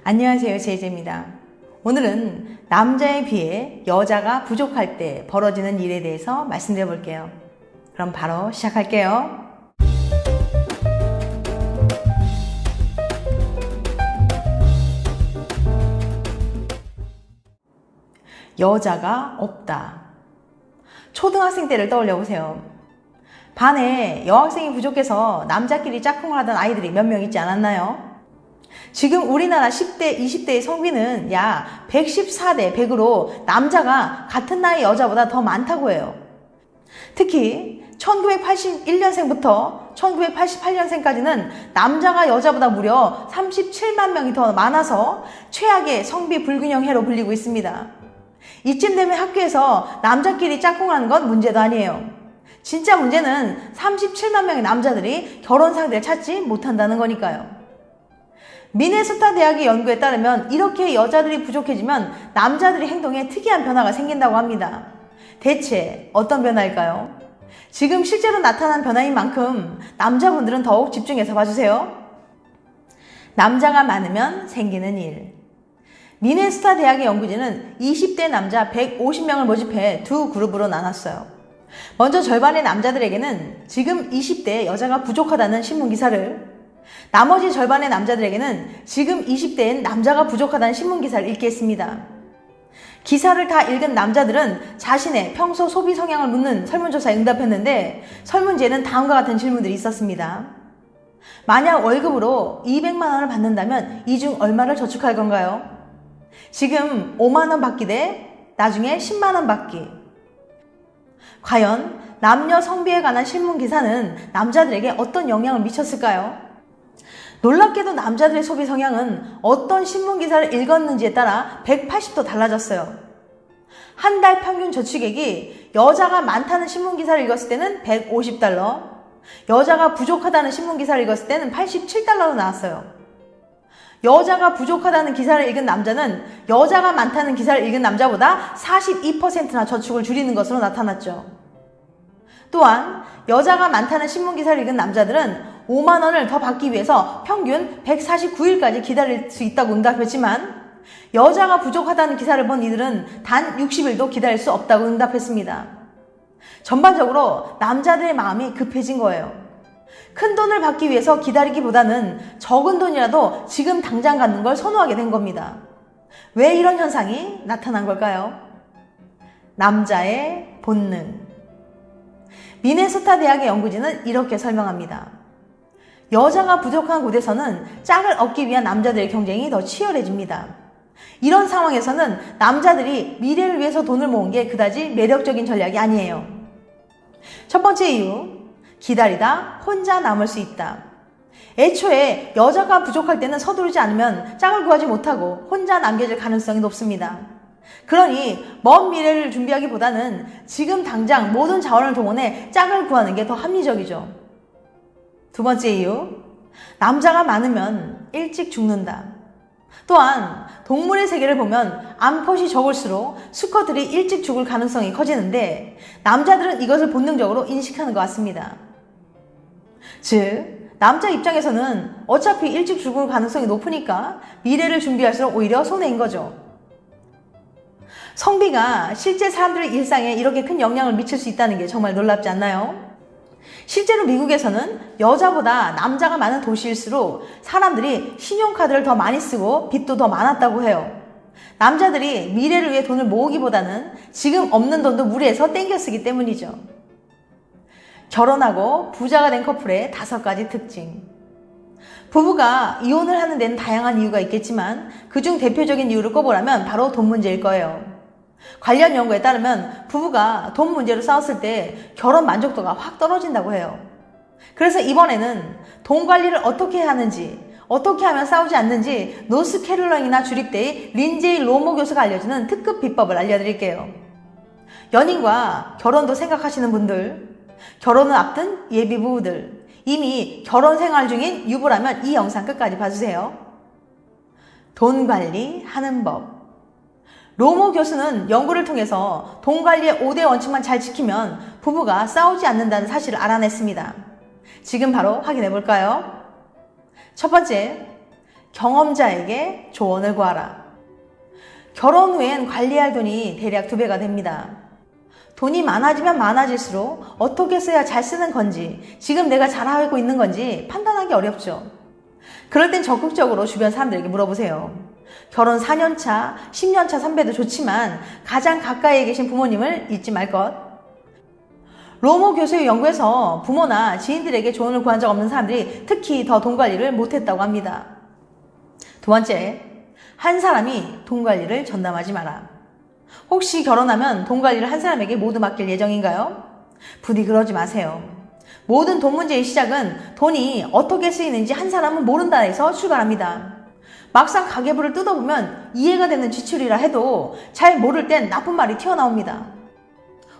안녕하세요, 제이제입니다. 오늘은 남자에 비해 여자가 부족할 때 벌어지는 일에 대해서 말씀드려 볼게요. 그럼 바로 시작할게요. 여자가 없다. 초등학생 때를 떠올려 보세요. 반에 여학생이 부족해서 남자끼리 짝꿍을 하던 아이들이 몇 명 있지 않았나요? 지금 우리나라 10대, 20대의 성비는 약 114대 100으로 남자가 같은 나이 여자보다 더 많다고 해요. 특히 1981년생부터 1988년생까지는 남자가 여자보다 무려 37만 명이 더 많아서 최악의 성비 불균형해로 불리고 있습니다. 이쯤 되면 학교에서 남자끼리 짝꿍하는 건 문제도 아니에요. 진짜 문제는 37만 명의 남자들이 결혼 상대를 찾지 못한다는 거니까요. 미네소타 대학의 연구에 따르면 이렇게 여자들이 부족해지면 남자들의 행동에 특이한 변화가 생긴다고 합니다. 대체 어떤 변화일까요? 지금 실제로 나타난 변화인 만큼 남자분들은 더욱 집중해서 봐주세요. 남자가 많으면 생기는 일. 미네소타 대학의 연구진은 20대 남자 150명을 모집해 두 그룹으로 나눴어요. 먼저 절반의 남자들에게는 지금 20대에 여자가 부족하다는 신문기사를, 나머지 절반의 남자들에게는 지금 20대엔 남자가 부족하다는 신문기사를 읽게 했습니다. 기사를 다 읽은 남자들은 자신의 평소 소비 성향을 묻는 설문조사에 응답했는데 설문지에는 다음과 같은 질문들이 있었습니다. 만약 월급으로 200만 원을 받는다면 이 중 얼마를 저축할 건가요? 지금 5만 원 받기 대 나중에 10만 원 받기. 과연 남녀 성비에 관한 신문기사는 남자들에게 어떤 영향을 미쳤을까요? 놀랍게도 남자들의 소비 성향은 어떤 신문기사를 읽었는지에 따라 180도 달라졌어요. 한 달 평균 저축액이 여자가 많다는 신문기사를 읽었을 때는 $150, 여자가 부족하다는 신문기사를 읽었을 때는 $87로 나왔어요. 여자가 부족하다는 기사를 읽은 남자는 여자가 많다는 기사를 읽은 남자보다 42%나 저축을 줄이는 것으로 나타났죠. 또한 여자가 많다는 신문기사를 읽은 남자들은 5만 원을 더 받기 위해서 평균 149일까지 기다릴 수 있다고 응답했지만 여자가 부족하다는 기사를 본 이들은 단 60일도 기다릴 수 없다고 응답했습니다. 전반적으로 남자들의 마음이 급해진 거예요. 큰 돈을 받기 위해서 기다리기보다는 적은 돈이라도 지금 당장 갖는 걸 선호하게 된 겁니다. 왜 이런 현상이 나타난 걸까요? 남자의 본능. 미네소타 대학의 연구진은 이렇게 설명합니다. 여자가 부족한 곳에서는 짝을 얻기 위한 남자들의 경쟁이 더 치열해집니다. 이런 상황에서는 남자들이 미래를 위해서 돈을 모은 게 그다지 매력적인 전략이 아니에요. 첫 번째 이유, 기다리다 혼자 남을 수 있다. 애초에 여자가 부족할 때는 서두르지 않으면 짝을 구하지 못하고 혼자 남겨질 가능성이 높습니다. 그러니 먼 미래를 준비하기보다는 지금 당장 모든 자원을 동원해 짝을 구하는 게 더 합리적이죠. 두 번째 이유, 남자가 많으면 일찍 죽는다. 또한 동물의 세계를 보면 암컷이 적을수록 수컷들이 일찍 죽을 가능성이 커지는데 남자들은 이것을 본능적으로 인식하는 것 같습니다. 즉, 남자 입장에서는 어차피 일찍 죽을 가능성이 높으니까 미래를 준비할수록 오히려 손해인 거죠. 성비가 실제 사람들의 일상에 이렇게 큰 영향을 미칠 수 있다는 게 정말 놀랍지 않나요? 실제로 미국에서는 여자보다 남자가 많은 도시일수록 사람들이 신용카드를 더 많이 쓰고 빚도 더 많았다고 해요. 남자들이 미래를 위해 돈을 모으기보다는 지금 없는 돈도 무리해서 땡겨 쓰기 때문이죠. 결혼하고 부자가 된 커플의 5가지 특징. 부부가 이혼을 하는 데는 다양한 이유가 있겠지만 그중 대표적인 이유를 꼽으라면 바로 돈 문제일 거예요. 관련 연구에 따르면 부부가 돈 문제로 싸웠을 때 결혼 만족도가 확 떨어진다고 해요. 그래서 이번에는 돈 관리를 어떻게 해야 하는지, 어떻게 하면 싸우지 않는지 노스캐롤라이나 주립대의 린제이 로모 교수가 알려주는 특급 비법을 알려드릴게요. 연인과 결혼도 생각하시는 분들, 결혼을 앞둔 예비 부부들, 이미 결혼 생활 중인 유부라면 이 영상 끝까지 봐주세요. 돈 관리하는 법. 로모 교수는 연구를 통해서 돈 관리의 5대 원칙만 잘 지키면 부부가 싸우지 않는다는 사실을 알아냈습니다. 지금 바로 확인해 볼까요? 첫 번째, 경험자에게 조언을 구하라. 결혼 후엔 관리할 돈이 대략 2배가 됩니다. 돈이 많아지면 많아질수록 어떻게 써야 잘 쓰는 건지, 지금 내가 잘하고 있는 건지 판단하기 어렵죠. 그럴 땐 적극적으로 주변 사람들에게 물어보세요. 결혼 4년차, 10년차 선배도 좋지만 가장 가까이에 계신 부모님을 잊지 말 것. 로모 교수의 연구에서 부모나 지인들에게 조언을 구한 적 없는 사람들이 특히 더 돈 관리를 못했다고 합니다. 2번째, 한 사람이 돈 관리를 전담하지 마라. 혹시 결혼하면 돈 관리를 한 사람에게 모두 맡길 예정인가요? 부디 그러지 마세요. 모든 돈 문제의 시작은 돈이 어떻게 쓰이는지 한 사람은 모른다에서 출발합니다. 막상 가계부를 뜯어보면 이해가 되는 지출이라 해도 잘 모를 땐 나쁜 말이 튀어나옵니다.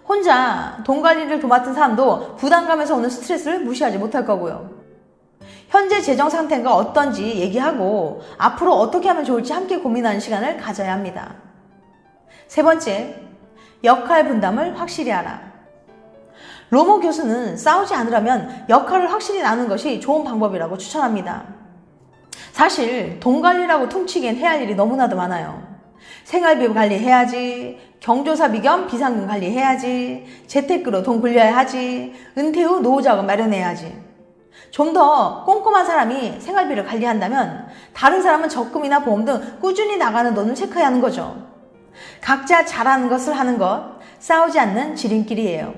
혼자 돈 관리를 도맡은 사람도 부담감에서 오는 스트레스를 무시하지 못할 거고요. 현재 재정 상태가 어떤지 얘기하고 앞으로 어떻게 하면 좋을지 함께 고민하는 시간을 가져야 합니다. 3번째, 역할 분담을 확실히 하라. 로모 교수는 싸우지 않으려면 역할을 확실히 나누는 것이 좋은 방법이라고 추천합니다. 사실 돈 관리라고 퉁치기엔 해야 할 일이 너무나도 많아요. 생활비 관리해야지, 경조사비 겸 비상금 관리해야지, 재테크로 돈 굴려야 하지, 은퇴 후 노후자금 마련해야지. 좀 더 꼼꼼한 사람이 생활비를 관리한다면 다른 사람은 적금이나 보험 등 꾸준히 나가는 돈을 체크해야 하는 거죠. 각자 잘하는 것을 하는 것, 싸우지 않는 지름길이에요.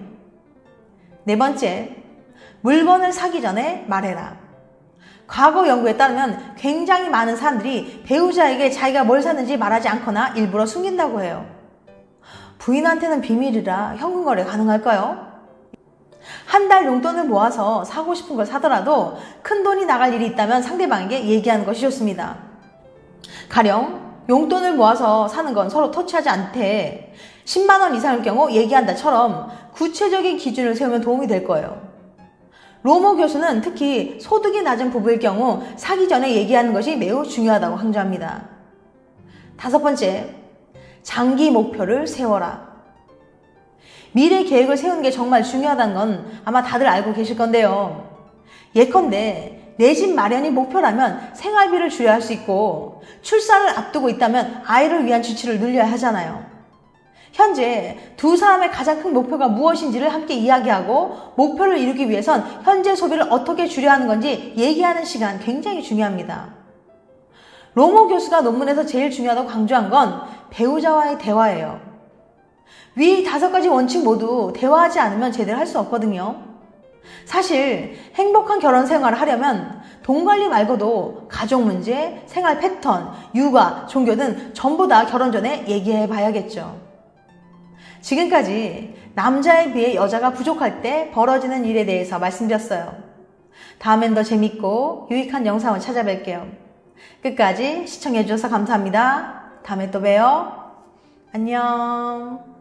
4번째, 물건을 사기 전에 말해라. 과거 연구에 따르면 굉장히 많은 사람들이 배우자에게 자기가 뭘 샀는지 말하지 않거나 일부러 숨긴다고 해요. 부인한테는 비밀이라 현금 거래 가능할까요? 한 달 용돈을 모아서 사고 싶은 걸 사더라도 큰 돈이 나갈 일이 있다면 상대방에게 얘기하는 것이 좋습니다. 가령 용돈을 모아서 사는 건 서로 터치하지 않되 10만 원 이상일 경우 얘기한다처럼 구체적인 기준을 세우면 도움이 될 거예요. 로모 교수는 특히 소득이 낮은 부부일 경우 사기 전에 얘기하는 것이 매우 중요하다고 강조합니다. 5번째, 장기 목표를 세워라. 미래 계획을 세우는 게 정말 중요하다는 건 아마 다들 알고 계실 건데요. 예컨대 내 집 마련이 목표라면 생활비를 줄여야 할 수 있고, 출산을 앞두고 있다면 아이를 위한 지출을 늘려야 하잖아요. 현재 두 사람의 가장 큰 목표가 무엇인지를 함께 이야기하고 목표를 이루기 위해선 현재 소비를 어떻게 줄여야 하는 건지 얘기하는 시간 굉장히 중요합니다. 로모 교수가 논문에서 제일 중요하다고 강조한 건 배우자와의 대화예요. 위 5가지 원칙 모두 대화하지 않으면 제대로 할 수 없거든요. 사실 행복한 결혼 생활을 하려면 돈 관리 말고도 가족 문제, 생활 패턴, 육아, 종교 등 전부 다 결혼 전에 얘기해 봐야겠죠. 지금까지 남자에 비해 여자가 부족할 때 벌어지는 일에 대해서 말씀드렸어요. 다음엔 더 재밌고 유익한 영상을 찾아뵐게요. 끝까지 시청해주셔서 감사합니다. 다음에 또 봬요. 안녕.